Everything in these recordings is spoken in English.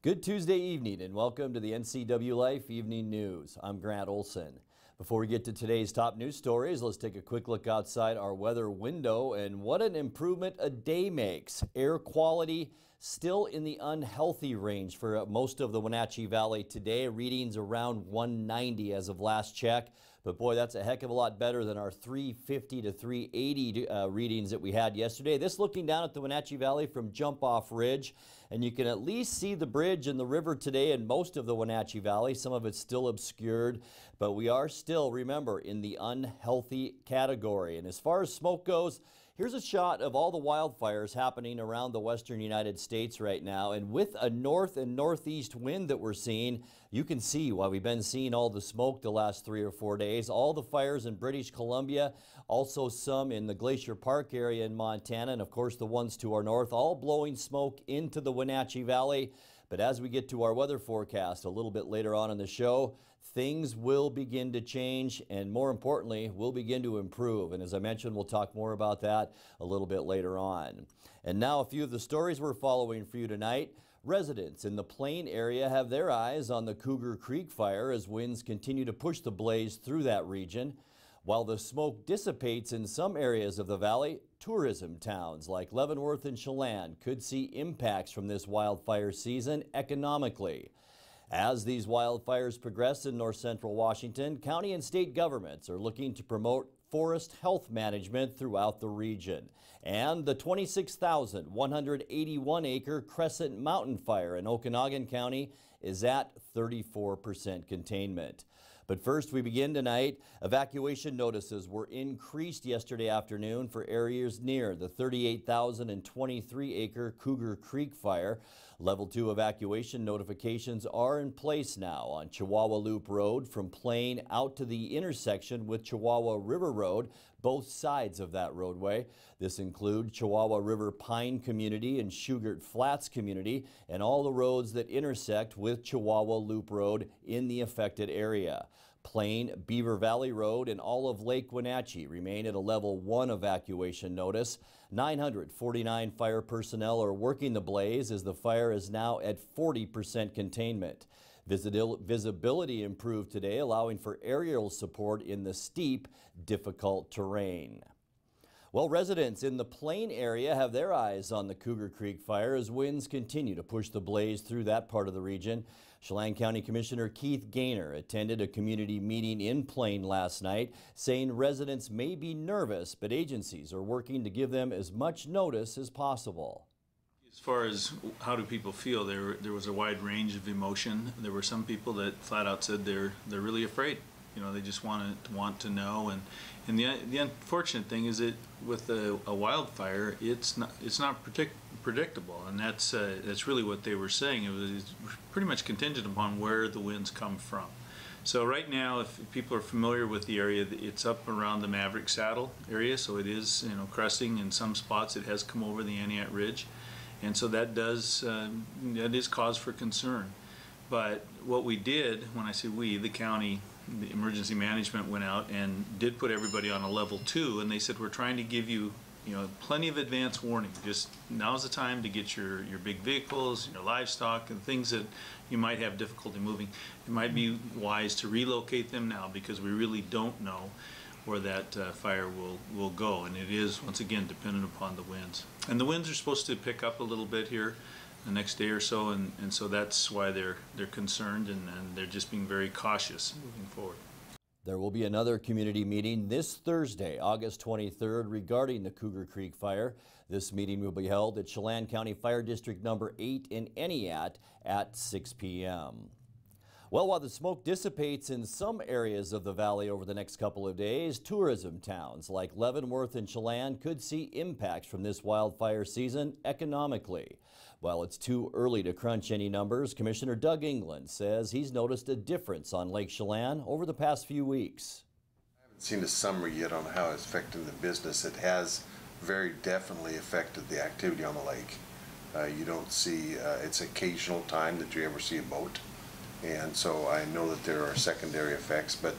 Good Tuesday evening and welcome to the Ncwlife Evening News. I'm Grant Olson. Before we get to today's top news stories, let's take a quick look outside our weather window and what an improvement a day makes. Air quality still in the unhealthy range for most of the Wenatchee Valley today. Readings around 190 as of last check. But boy, that's a heck of a lot better than our 350 to 380 readings that we had yesterday. This looking down at the Wenatchee Valley from Jump Off Ridge, and you can at least see the bridge and the river today in most of the Wenatchee Valley. Some of it's still obscured, but we are still, remember, in the unhealthy category. And as far as smoke goes, here's a shot of all the wildfires happening around the western United States right now. And with a north and northeast wind that we're seeing, you can see why we've been seeing all the smoke the last 3 or 4 days. All the fires in British Columbia, also some in the Glacier Park area in Montana, and of course the ones to our north, all blowing smoke into the Wenatchee Valley. But as we get to our weather forecast a little bit later on in the show, things will begin to change and, more importantly, will begin to improve. And as I mentioned, we'll talk more about that a little bit later on. And now a few of the stories we're following for you tonight. Residents in the Plain area have their eyes on the Cougar Creek fire as winds continue to push the blaze through that region. While the smoke dissipates in some areas of the valley, tourism towns like Leavenworth and Chelan could see impacts from this wildfire season economically. As these wildfires progress in north central Washington, county and state governments are looking to promote forest health management throughout the region. And the 26,181-acre Crescent Mountain Fire in Okanagan County is at 34% containment. But first, we begin tonight. Evacuation notices were increased yesterday afternoon for areas near the 38,023-acre Cougar Creek fire. Level 2 evacuation notifications are in place now on Chihuahua Loop Road from Plain out to the intersection with Chihuahua River Road, both sides of that roadway. This includes Chihuahua River Pine Community and Shugart Flats Community and all the roads that intersect with Chihuahua Loop Road in the affected area. Plain, Beaver Valley Road, and all of Lake Wenatchee remain at a level 1 evacuation notice. 949 fire personnel are working the blaze as the fire is now at 40% containment. Visibility improved today, allowing for aerial support in the steep, difficult terrain. Well, residents in the Plain area have their eyes on the Cougar Creek fire as winds continue to push the blaze through that part of the region. Chelan County Commissioner Keith Goehner attended a community meeting in Plain last night, saying residents may be nervous, but agencies are working to give them as much notice as possible. As far as how do people feel, there was a wide range of emotion. There were some people that flat out said they're really afraid. You know, they just want to know, and the unfortunate thing is that with a wildfire, it's not predictable, and that's really what they were saying. It was pretty much contingent upon where the winds come from. So right now, if people are familiar with the area, it's up around the Maverick Saddle area, so it is, you know, cresting in some spots. It has come over the Aniat Ridge, and so that is cause for concern. But what we did, when I say we, the county, the emergency management went out and did put everybody on a level 2, and they said, we're trying to give you, plenty of advance warning. Just now's the time to get your big vehicles, your livestock, and things that you might have difficulty moving. It might be wise to relocate them now because we really don't know where that fire will go, and it is, once again, dependent upon the winds. And the winds are supposed to pick up a little bit here the next day or so, and so that's why they're concerned, and they're just being very cautious moving forward. There will be another community meeting this Thursday, August 23rd, regarding the Cougar Creek fire. This meeting will be held at Chelan County Fire District number 8 in Aniat at 6 p.m. Well, while the smoke dissipates in some areas of the valley over the next couple of days, tourism towns like Leavenworth and Chelan could see impacts from this wildfire season economically. While it's too early to crunch any numbers, Commissioner Doug England says he's noticed a difference on Lake Chelan over the past few weeks. I haven't seen a summary yet on how it's affecting the business. It has very definitely affected the activity on the lake. You don't see, it's occasional time that you ever see a boat. And so I know that there are secondary effects, but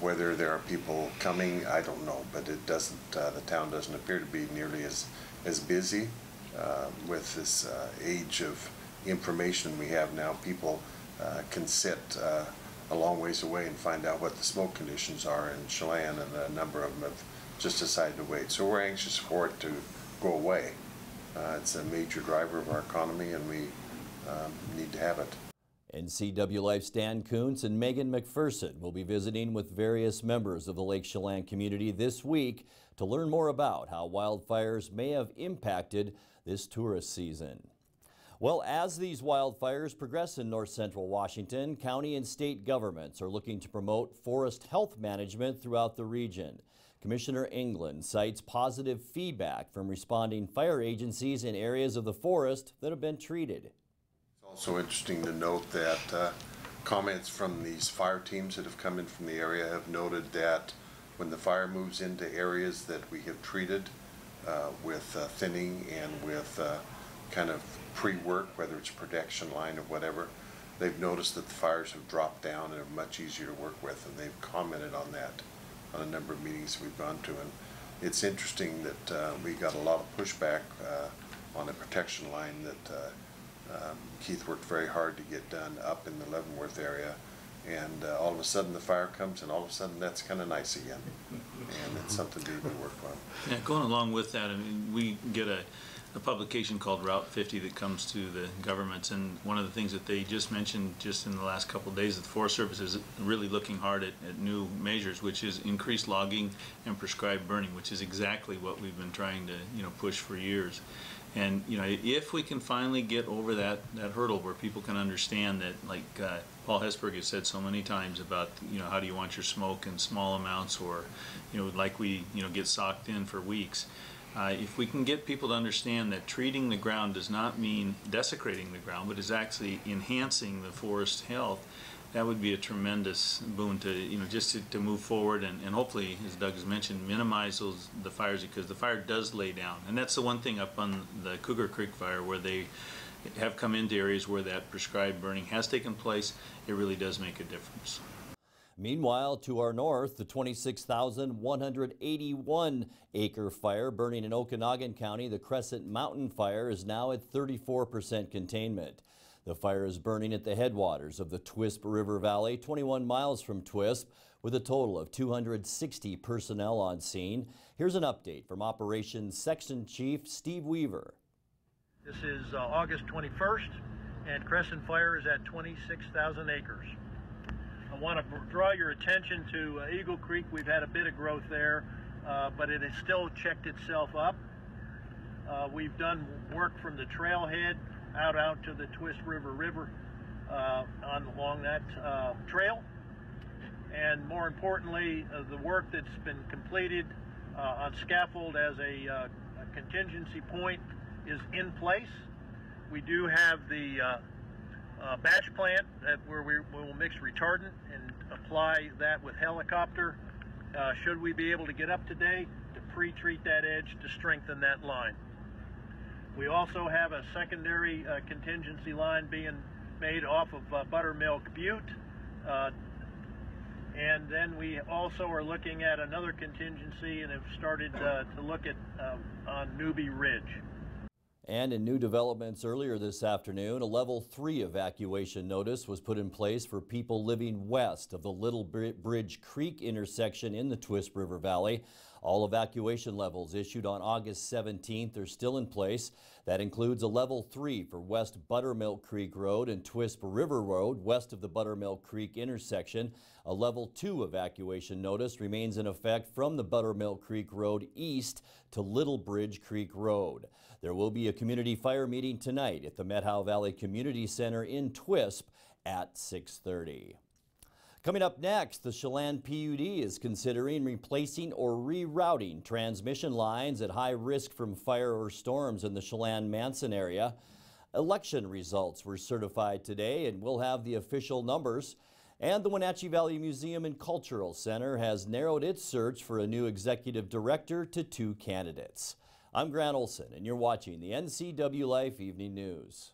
whether there are people coming, I don't know. But it doesn't. The town doesn't appear to be nearly as busy with this age of information we have now, people can sit a long ways away and find out what the smoke conditions are in Chelan, and a number of them have just decided to wait. So we're anxious for it to go away. It's a major driver of our economy, and we need to have it. Ncwlife's Dan Kuntz and Megan McPherson will be visiting with various members of the Lake Chelan community this week to learn more about how wildfires may have impacted this tourist season. Well, as these wildfires progress in north central Washington, county and state governments are looking to promote forest health management throughout the region. Commissioner England cites positive feedback from responding fire agencies in areas of the forest that have been treated. It's also interesting to note that comments from these fire teams that have come in from the area have noted that when the fire moves into areas that we have treated with thinning and with kind of pre-work, whether it's protection line or whatever, they've noticed that the fires have dropped down and are much easier to work with, and they've commented on that on a number of meetings we've gone to. And it's interesting that we got a lot of pushback on a protection line that Keith worked very hard to get done up in the Leavenworth area, and all of a sudden the fire comes, and all of a sudden that's kind of nice again, and it's something to even work on. Yeah, going along with that, I mean, we get a publication called Route 50 that comes to the governments, and one of the things that they just mentioned just in the last couple of days that the Forest Service is really looking hard at new measures, which is increased logging and prescribed burning, which is exactly what we've been trying to push for years. And if we can finally get over that hurdle where people can understand that, like Paul Hesburgh has said so many times about how do you want your smoke in small amounts, or like we get socked in for weeks. If we can get people to understand that treating the ground does not mean desecrating the ground, but is actually enhancing the forest health, that would be a tremendous boon to just to move forward and hopefully, as Doug has mentioned, minimize the fires, because the fire does lay down. And that's the one thing up on the Cougar Creek fire, where they have come into areas where that prescribed burning has taken place. It really does make a difference. Meanwhile, to our north, the 26,181-acre fire burning in Okanagan County, the Crescent Mountain Fire, is now at 34% containment. The fire is burning at the headwaters of the Twisp River Valley, 21 miles from Twisp, with a total of 260 personnel on scene. Here's an update from Operations Section Chief Steve Weaver. This is August 21st, and Crescent Fire is at 26,000 acres. I want to draw your attention to Eagle Creek. We've had a bit of growth there, but it has still checked itself up. We've done work from the trailhead out to the Twisp River along that trail, and more importantly, the work that's been completed on scaffold as a contingency point is in place. We do have the batch plant where we will mix retardant and apply that with helicopter should we be able to get up today to pre-treat that edge to strengthen that line. We also have a secondary contingency line being made off of Buttermilk Butte, and then we also are looking at another contingency and have started to look at on Newbie Ridge. And in new developments earlier this afternoon, a level 3 evacuation notice was put in place for people living west of the Little Bridge Creek intersection in the Twisp River Valley. All evacuation levels issued on August 17th are still in place. That includes a level 3 for West Buttermilk Creek Road and Twisp River Road west of the Buttermilk Creek intersection. A level 2 evacuation notice remains in effect from the Buttermilk Creek Road east to Little Bridge Creek Road. There will be a community fire meeting tonight at the Methow Valley Community Center in Twisp at 6:30. Coming up next, the Chelan PUD is considering replacing or rerouting transmission lines at high risk from fire or storms in the Chelan-Manson area. Election results were certified today, and we'll have the official numbers. And the Wenatchee Valley Museum and Cultural Center has narrowed its search for a new executive director to 2 candidates. I'm Grant Olson, and you're watching the Ncwlife Evening News.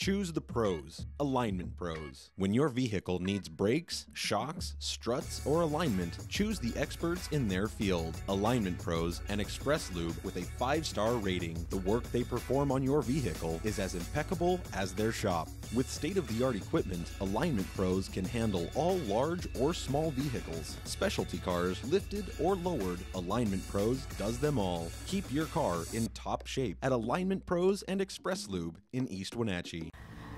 Choose the pros, Alignment Pros. When your vehicle needs brakes, shocks, struts, or alignment, choose the experts in their field. Alignment Pros and Express Lube with a 5-star rating. The work they perform on your vehicle is as impeccable as their shop. With state-of-the-art equipment, Alignment Pros can handle all large or small vehicles, specialty cars, lifted or lowered. Alignment Pros does them all. Keep your car in top shape at Alignment Pros and Express Lube in East Wenatchee.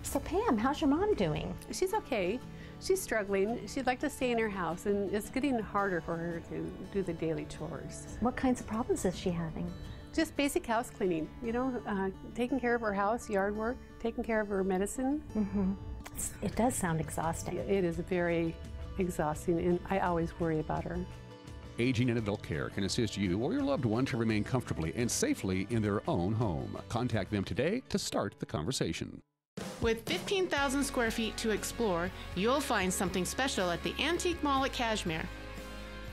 So Pam, how's your mom doing? She's okay. She's struggling. She'd like to stay in her house, and it's getting harder for her to do the daily chores. What kinds of problems is she having? Just basic house cleaning, you know, taking care of her house, yard work, taking care of her medicine. Mm-hmm. It does sound exhausting. It is very exhausting, and I always worry about her. Aging in Adult Care can assist you or your loved one to remain comfortably and safely in their own home. Contact them today to start the conversation. With 15,000 square feet to explore, you'll find something special at the Antique Mall at Cashmere.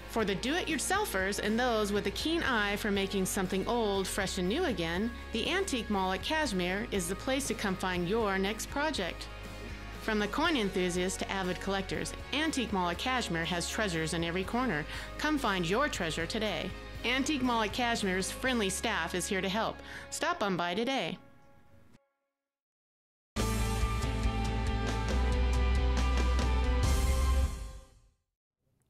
For the do-it-yourselfers and those with a keen eye for making something old fresh and new again, the Antique Mall at Cashmere is the place to come find your next project. From the coin enthusiasts to avid collectors, Antique Mall at Cashmere has treasures in every corner. Come find your treasure today. Antique Mall at Cashmere's friendly staff is here to help. Stop on by today.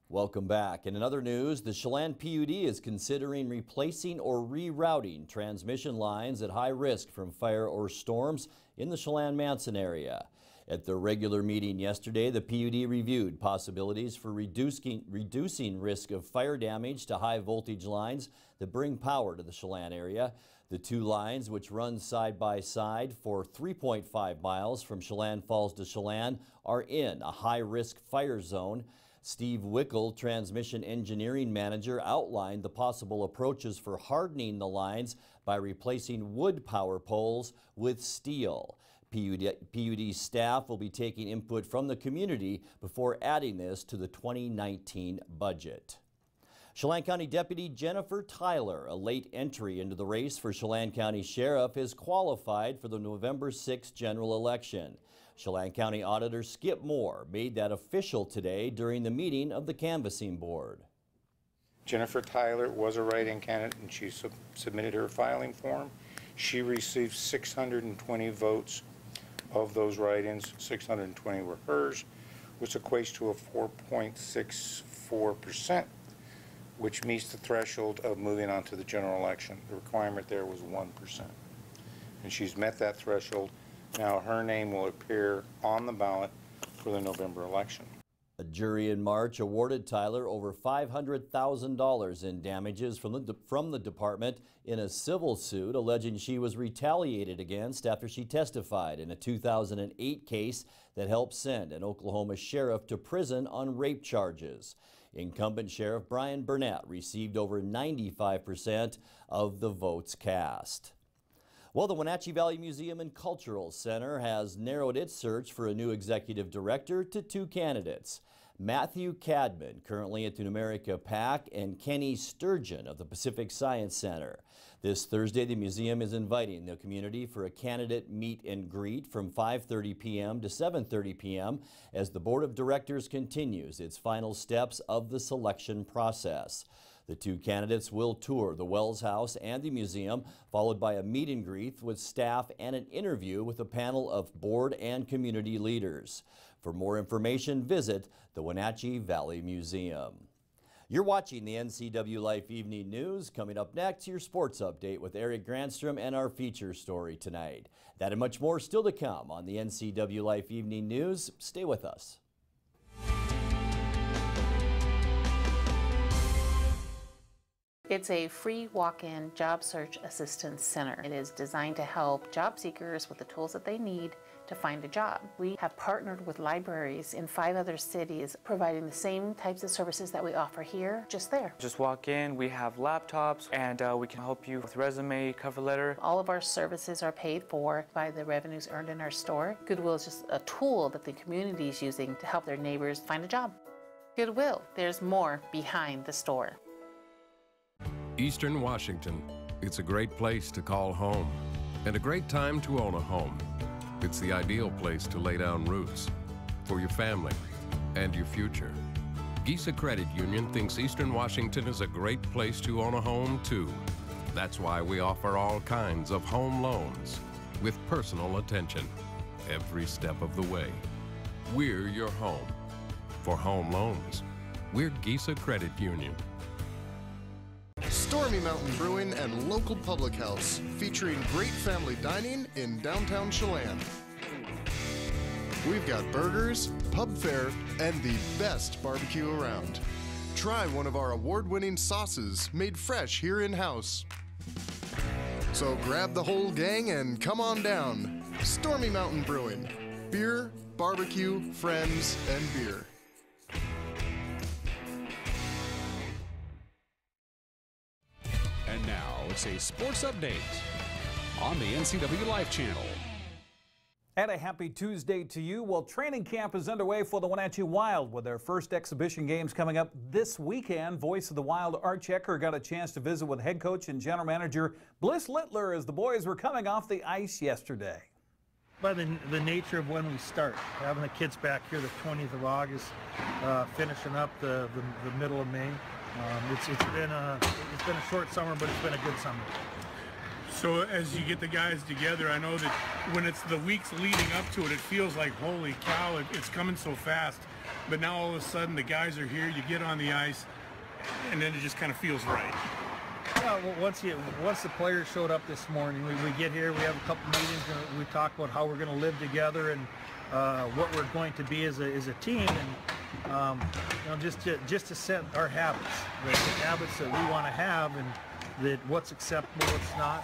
Welcome back. In other news, the Chelan PUD is considering replacing or rerouting transmission lines at high risk from fire or storms in the Chelan-Manson area. At their regular meeting yesterday, the PUD reviewed possibilities for reducing risk of fire damage to high voltage lines that bring power to the Chelan area. The two lines, which run side by side for 3.5 miles from Chelan Falls to Chelan, are in a high-risk fire zone. Steve Wickel, transmission engineering manager, outlined the possible approaches for hardening the lines by replacing wood power poles with steel. PUD staff will be taking input from the community before adding this to the 2019 budget. Chelan County Deputy Jennifer Tyler, a late entry into the race for Chelan County Sheriff, is qualified for the November 6th general election. Chelan County Auditor Skip Moore made that official today during the meeting of the canvassing board. Jennifer Tyler was a write-in candidate, and she submitted her filing form. She received 620 votes. Of those write-ins, 620 were hers, which equates to a 4.64%, which meets the threshold of moving on to the general election. The requirement there was 1%. And she's met that threshold. Now her name will appear on the ballot for the November election. A jury in March awarded Tyler over $500,000 in damages from the department in a civil suit alleging she was retaliated against after she testified in a 2008 case that helped send an Oklahoma sheriff to prison on rape charges. Incumbent Sheriff Brian Burnett received over 95% of the votes cast. Well, the Wenatchee Valley Museum and Cultural Center has narrowed its search for a new executive director to two candidates. Matthew Cadman, currently at the Numerica PAC, and Kenny Sturgeon of the Pacific Science Center. This Thursday, the museum is inviting the community for a candidate meet and greet from 5:30 p.m. to 7:30 p.m. as the Board of Directors continues its final steps of the selection process. The two candidates will tour the Wells House and the museum, followed by a meet and greet with staff and an interview with a panel of board and community leaders. For more information, visit the Wenatchee Valley Museum. You're watching the NCW Life Evening News. Coming up next, your sports update with Eric Granstrom and our feature story tonight. That and much more still to come on the NCW Life Evening News. Stay with us. It's a free walk-in job search assistance center. It is designed to help job seekers with the tools that they need to find a job. We have partnered with libraries in 5 other cities, providing the same types of services that we offer here, just there. Just walk in, we have laptops, and we can help you with resume, cover letter. All of our services are paid for by the revenues earned in our store. Goodwill is just a tool that the community is using to help their neighbors find a job. Goodwill, there's more behind the store. Eastern Washington. It's a great place to call home and a great time to own a home. It's the ideal place to lay down roots for your family and your future. Gisa Credit Union thinks Eastern Washington is a great place to own a home, too. That's why we offer all kinds of home loans with personal attention every step of the way. We're your home. For home loans, we're Gisa Credit Union. Stormy Mountain Brewing and local public house, featuring great family dining in downtown Chelan. We've got burgers, pub fare, and the best barbecue around. Try one of our award-winning sauces made fresh here in-house. So grab the whole gang and come on down. Stormy Mountain Brewing. Beer, barbecue, friends, and beer. And now it's a sports update on the Ncwlife channel. And a happy Tuesday to you. Well, training camp is underway for the Wenatchee Wild with their first exhibition games coming up this weekend. Voice of the Wild, Art Checker, got a chance to visit with head coach and general manager Bliss Littler as the boys were coming off the ice yesterday. By the nature of when we start, having the kids back here the 20th of August, finishing up the middle of May. It's been a short summer, but it's been a good summer. So as you get the guys together, I know that when it's the weeks leading up to it, it feels like, holy cow, it's coming so fast. But now all of a sudden the guys are here, you get on the ice, and then it just kind of feels right. Well, once the players showed up this morning, we get here, we have a couple meetings, and we talk about how we're going to live together and what we're going to be as a team, and just to set our habits, the habits that we want to have, and that what's acceptable, what's not.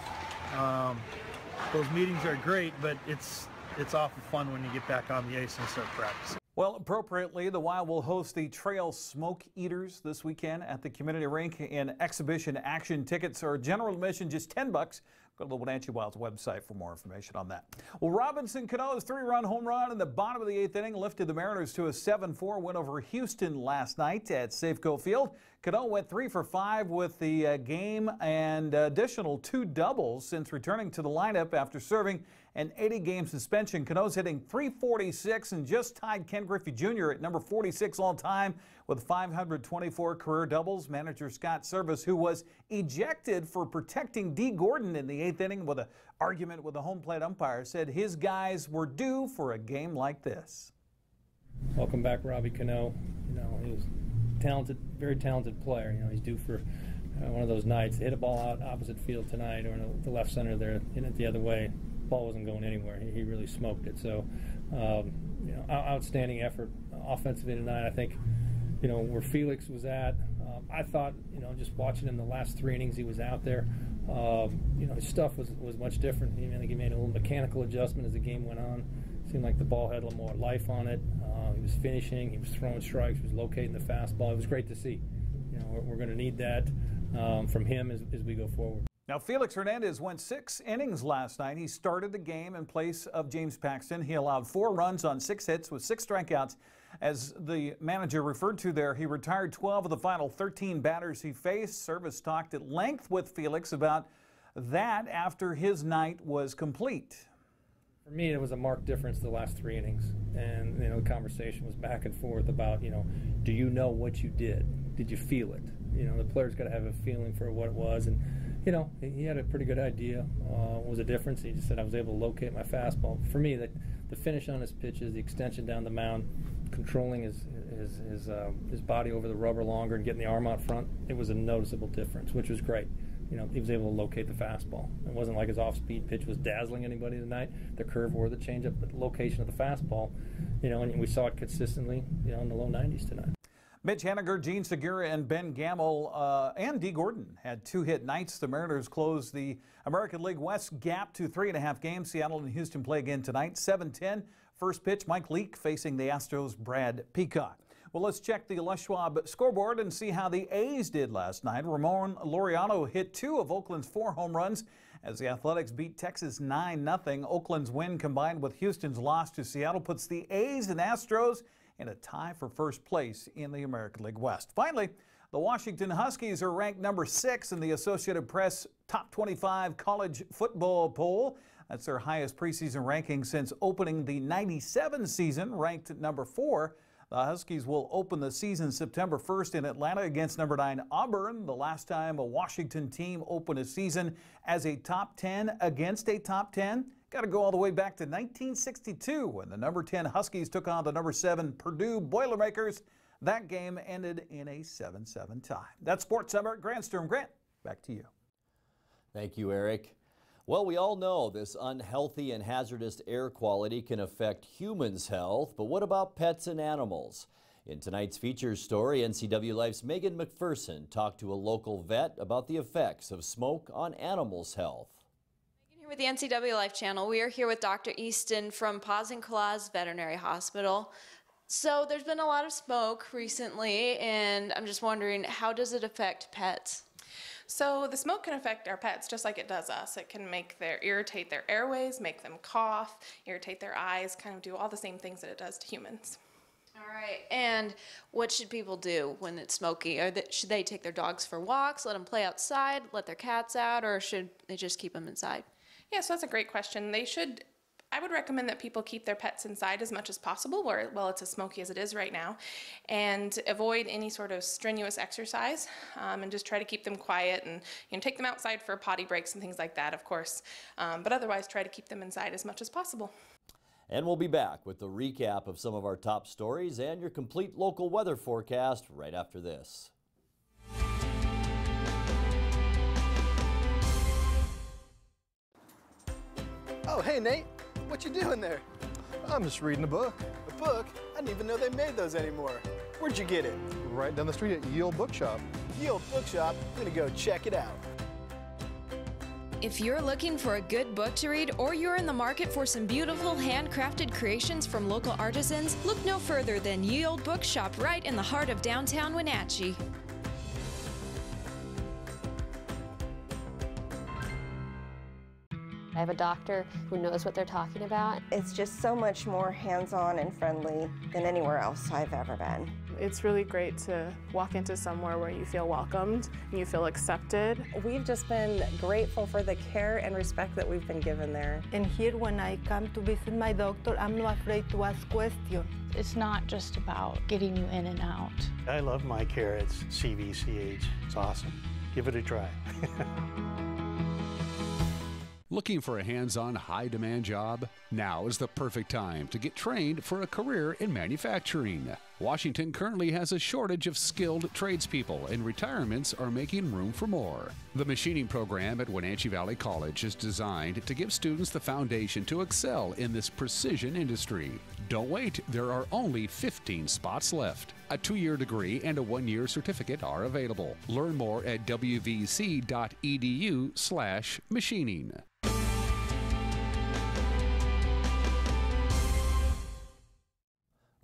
Those meetings are great, but it's awful fun when you get back on the ice and start practicing. Well, appropriately, the Wild will host the Trail Smoke Eaters this weekend at the community rink in exhibition action. Tickets are general admission, just $10. Go to the Wenatchee Wild's website for more information on that. Well, Robinson Cano's 3-run home run in the bottom of the 8th inning lifted the Mariners to a 7-4 win over Houston last night at Safeco Field. Cano went 3 for 5 with the game and additional 2 doubles since returning to the lineup after serving an 80-game suspension. Cano's hitting .346 and just tied Ken Griffey Jr. at number 46 all-time with 524 career doubles. Manager Scott Service, who was ejected for protecting Dee Gordon in the 8th inning with an argument with the home plate umpire, said his guys were due for a game like this. Welcome back, Robbie Cano. He was talented, very talented player. He's due for one of those nights. Hit a ball out opposite field tonight, or in the left center there, hit it the other way. Ball wasn't going anywhere. He really smoked it. So, outstanding effort offensively tonight. I think, where Felix was at, I thought, just watching him the last 3 innings he was out there, his stuff was much different. I think he made a little mechanical adjustment as the game went on. Seemed like the ball had a little more life on it. He was finishing. He was throwing strikes. He was locating the fastball. It was great to see. We're going to need that from him as we go forward. Now, Felix Hernandez went 6 innings last night. He started the game in place of James Paxton. He allowed 4 runs on 6 hits with 6 strikeouts. As the manager referred to there, he retired 12 of the final 13 batters he faced. Service talked at length with Felix about that after his night was complete. For me, it was a marked difference the last 3 innings. And, the conversation was back and forth about, do you know what you did? Did you feel it? The player's got to have a feeling for what it was. And, he had a pretty good idea what was the difference. He just said, I was able to locate my fastball. For me, the finish on his pitches, the extension down the mound, controlling his body over the rubber longer and getting the arm out front, it was a noticeable difference, which was great. He was able to locate the fastball. It wasn't like his off-speed pitch was dazzling anybody tonight, the curve or the changeup, but the location of the fastball, and we saw it consistently, in the low 90s tonight. Mitch Haniger, Gene Segura, and Ben Gamble and Dee Gordon had 2-hit nights. The Mariners closed the American League West gap to 3.5 games. Seattle and Houston play again tonight, 7:10. First pitch, Mike Leake facing the Astros' Brad Peacock. Well, let's check the Les Schwab scoreboard and see how the A's did last night. Ramon Laureano hit 2 of Oakland's 4 home runs as the Athletics beat Texas 9-0. Oakland's win combined with Houston's loss to Seattle puts the A's and Astros in a tie for first place in the American League West. Finally, the Washington Huskies are ranked number 6 in the Associated Press Top 25 college football poll. That's their highest preseason ranking since opening the '97 season, ranked at number 4. The Huskies will open the season September 1st in Atlanta against number 9 Auburn, the last time a Washington team opened a season as a top 10 against a top 10. Got to go all the way back to 1962 when the number 10 Huskies took on the number 7 Purdue Boilermakers. That game ended in a 7-7 tie. That's Sports Summer at Granstrom. Grant, back to you. Thank you, Eric. Well, we all know this unhealthy and hazardous air quality can affect humans' health, but what about pets and animals? In tonight's feature story, NCWLife's Megan McPherson talked to a local vet about the effects of smoke on animals' health. Here with the NCWLife channel, we are here with Dr. Easton from Paws and Claws Veterinary Hospital. So there's been a lot of smoke recently, and I'm just wondering, how does it affect pets? So the smoke can affect our pets just like it does us. It can irritate their airways, make them cough, irritate their eyes, kind of do all the same things that it does to humans. All right, and what should people do when it's smoky? Should they take their dogs for walks, let them play outside, let their cats out, or should they just keep them inside? Yeah, so that's a great question. I would recommend that people keep their pets inside as much as possible while it's as smoky as it is right now, and avoid any sort of strenuous exercise, and just try to keep them quiet and take them outside for potty breaks and things like that, of course, but otherwise try to keep them inside as much as possible. And we'll be back with the recap of some of our top stories and your complete local weather forecast right after this. Oh, hey, Nate. What you doing there? I'm just reading a book. A book? I didn't even know they made those anymore. Where'd you get it? Right down the street at Ye Olde Bookshop. Ye Olde Bookshop? I'm gonna go check it out. If you're looking for a good book to read, or you're in the market for some beautiful handcrafted creations from local artisans, look no further than Ye Olde Bookshop right in the heart of downtown Wenatchee. I have a doctor who knows what they're talking about. It's just so much more hands-on and friendly than anywhere else I've ever been. It's really great to walk into somewhere where you feel welcomed and you feel accepted. We've just been grateful for the care and respect that we've been given there. And here when I come to visit my doctor, I'm not afraid to ask questions. It's not just about getting you in and out. I love my care at CVCH. It's awesome. Give it a try. Looking for a hands-on, high-demand job? Now is the perfect time to get trained for a career in manufacturing. Washington currently has a shortage of skilled tradespeople, and retirements are making room for more. The machining program at Wenatchee Valley College is designed to give students the foundation to excel in this precision industry. Don't wait, there are only 15 spots left. A 2-year degree and a 1-year certificate are available. Learn more at wvc.edu/machining.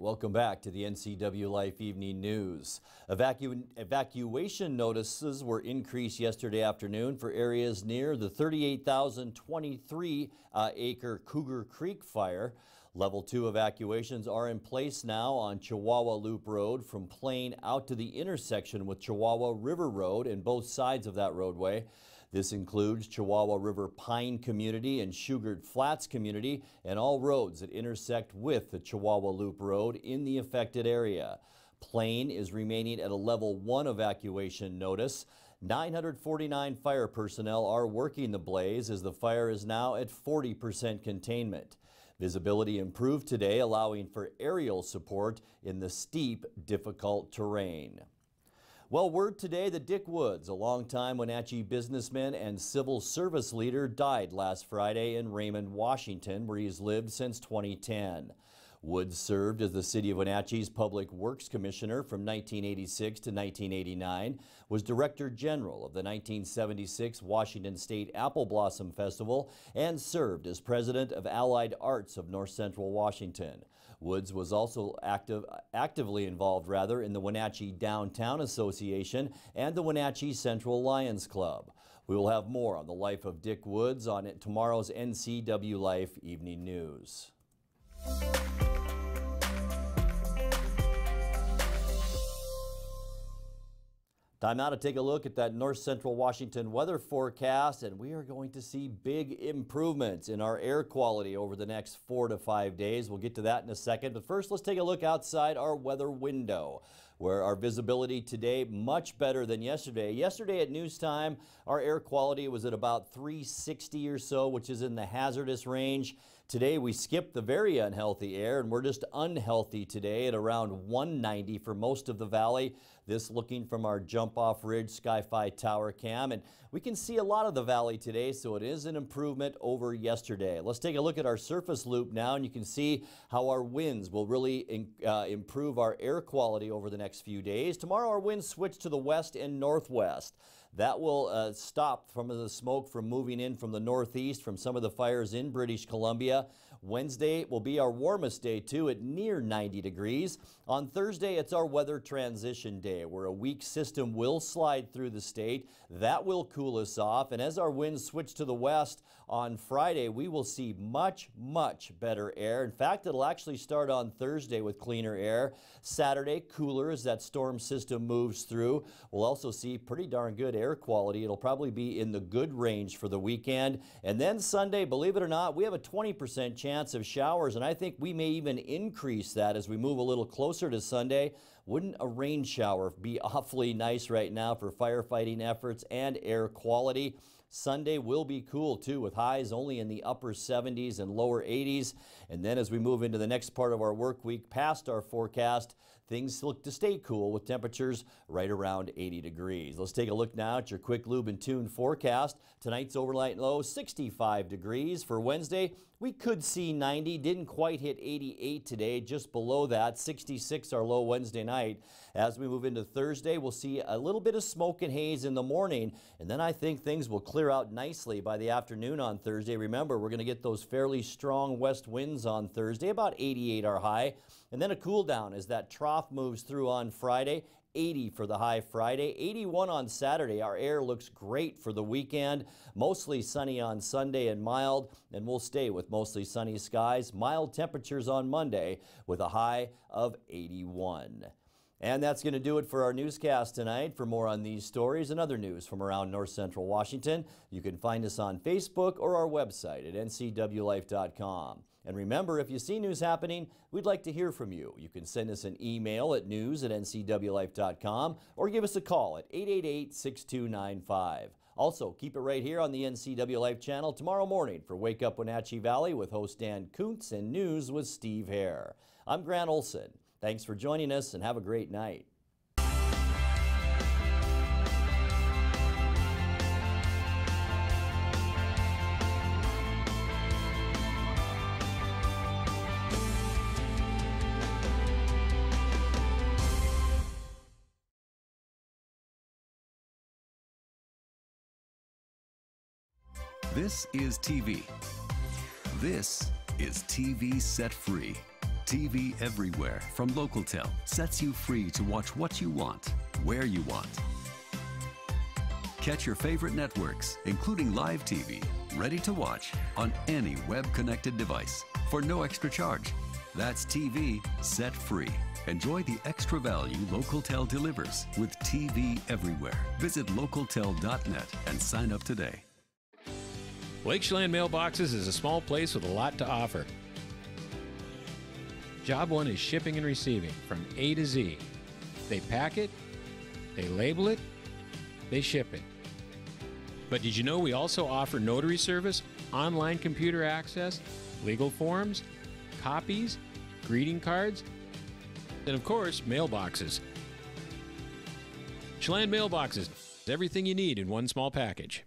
Welcome back to the NCWLife Evening News. Evacuation notices were increased yesterday afternoon for areas near the 38,023-acre Cougar Creek fire. Level 2 evacuations are in place now on Chihuahua Loop Road from Plain out to the intersection with Chihuahua River Road and both sides of that roadway. This includes Chihuahua River Pine Community and Shugart Flats Community and all roads that intersect with the Chihuahua Loop Road in the affected area. Plain is remaining at a level 1 evacuation notice. 949 fire personnel are working the blaze as the fire is now at 40% containment. Visibility improved today, allowing for aerial support in the steep, difficult terrain. Well, word today that Dick Woods, a longtime Wenatchee businessman and civil service leader, died last Friday in Raymond, Washington, where he's lived since 2010. Woods served as the City of Wenatchee's Public Works Commissioner from 1986 to 1989, was Director General of the 1976 Washington State Apple Blossom Festival, and served as President of Allied Arts of North Central Washington. Woods was also actively involved in the Wenatchee Downtown Association and the Wenatchee Central Lions Club. We will have more on the life of Dick Woods on tomorrow's NCWLife Evening News. Time now to take a look at that north central Washington weather forecast, and we are going to see big improvements in our air quality over the next 4 to 5 days. We'll get to that in a second, but first let's take a look outside our weather window, where our visibility today much better than yesterday. Yesterday at news time, our air quality was at about 360 or so, which is in the hazardous range. Today we skipped the very unhealthy air, and we're just unhealthy today at around 190 for most of the valley. This looking from our jump-off ridge Sky-Fi tower cam, and we can see a lot of the valley today, so it is an improvement over yesterday. Let's take a look at our surface loop now, and you can see how our winds will really improve our air quality over the next few days. Tomorrow our winds switch to the west and northwest. That will stop some of the smoke from moving in from the northeast from some of the fires in British Columbia. Wednesday will be our warmest day too at near 90 degrees. On Thursday, it's our weather transition day where a weak system will slide through the state. That will cool us off, and as our winds switch to the west on Friday, we will see much, much better air. In fact, it'll actually start on Thursday with cleaner air. Saturday, cooler as that storm system moves through. We'll also see pretty darn good air quality. It'll probably be in the good range for the weekend. And then Sunday, believe it or not, we have a 20% chance of showers, and I think we may even increase that as we move a little closer to Sunday. Wouldn't a rain shower be awfully nice right now for firefighting efforts and air quality? Sunday will be cool too, with highs only in the upper 70s and lower 80s. And then as we move into the next part of our work week past our forecast, things look to stay cool with temperatures right around 80 degrees. Let's take a look now at your quick lube and tune forecast. Tonight's overnight low 65 degrees. For Wednesday, we could see 90, didn't quite hit 88 today, just below that, 66 our low Wednesday night. As we move into Thursday, we'll see a little bit of smoke and haze in the morning, and then I think things will clear out nicely by the afternoon on Thursday. Remember, we're going to get those fairly strong west winds on Thursday, about 88 our high, and then a cool down as that trough moves through on Friday. 80 for the high Friday, 81 on Saturday. Our air looks great for the weekend. Mostly sunny on Sunday and mild, and we'll stay with mostly sunny skies. Mild temperatures on Monday with a high of 81. And that's going to do it for our newscast tonight. For more on these stories and other news from around north central Washington, you can find us on Facebook or our website at ncwlife.com. And remember, if you see news happening, we'd like to hear from you. You can send us an email at news@ncwlife.com or give us a call at 888-6295. Also, keep it right here on the NCW Life channel tomorrow morning for Wake Up Wenatchee Valley with host Dan Kuntz and News with Steve Hare. I'm Grant Olson. Thanks for joining us and have a great night. This is TV. This is TV Set Free. TV everywhere from LocalTel sets you free to watch what you want, where you want. Catch your favorite networks, including live TV, ready to watch on any web-connected device for no extra charge. That's TV Set Free. Enjoy the extra value LocalTel delivers with TV everywhere. Visit localtel.net and sign up today. Lake Chelan Mailboxes is a small place with a lot to offer. Job one is shipping and receiving from A to Z. They pack it, they label it, they ship it. But did you know we also offer notary service, online computer access, legal forms, copies, greeting cards, and of course, mailboxes. Chelan Mailboxes, everything you need in one small package.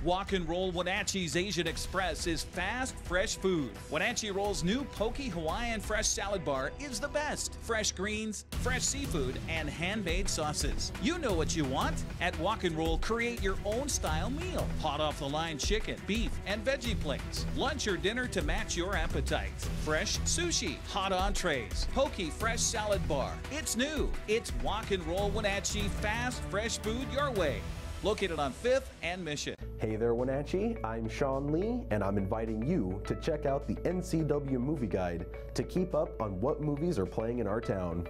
Walk and Roll Wenatchee's Asian Express is fast, fresh food. Wenatchee Roll's new Poke Hawaiian Fresh Salad Bar is the best. Fresh greens, fresh seafood, and hand-made sauces. You know what you want. At Walk and Roll, create your own style meal. Hot off-the-line chicken, beef, and veggie plates. Lunch or dinner to match your appetite. Fresh sushi, hot entrees, Poke Fresh Salad Bar. It's new. It's Walk and Roll Wenatchee, fast, fresh food your way. Located on 5th and Mission. Hey there, Wenatchee. I'm Sean Lee, and I'm inviting you to check out the NCW Movie Guide to keep up on what movies are playing in our town.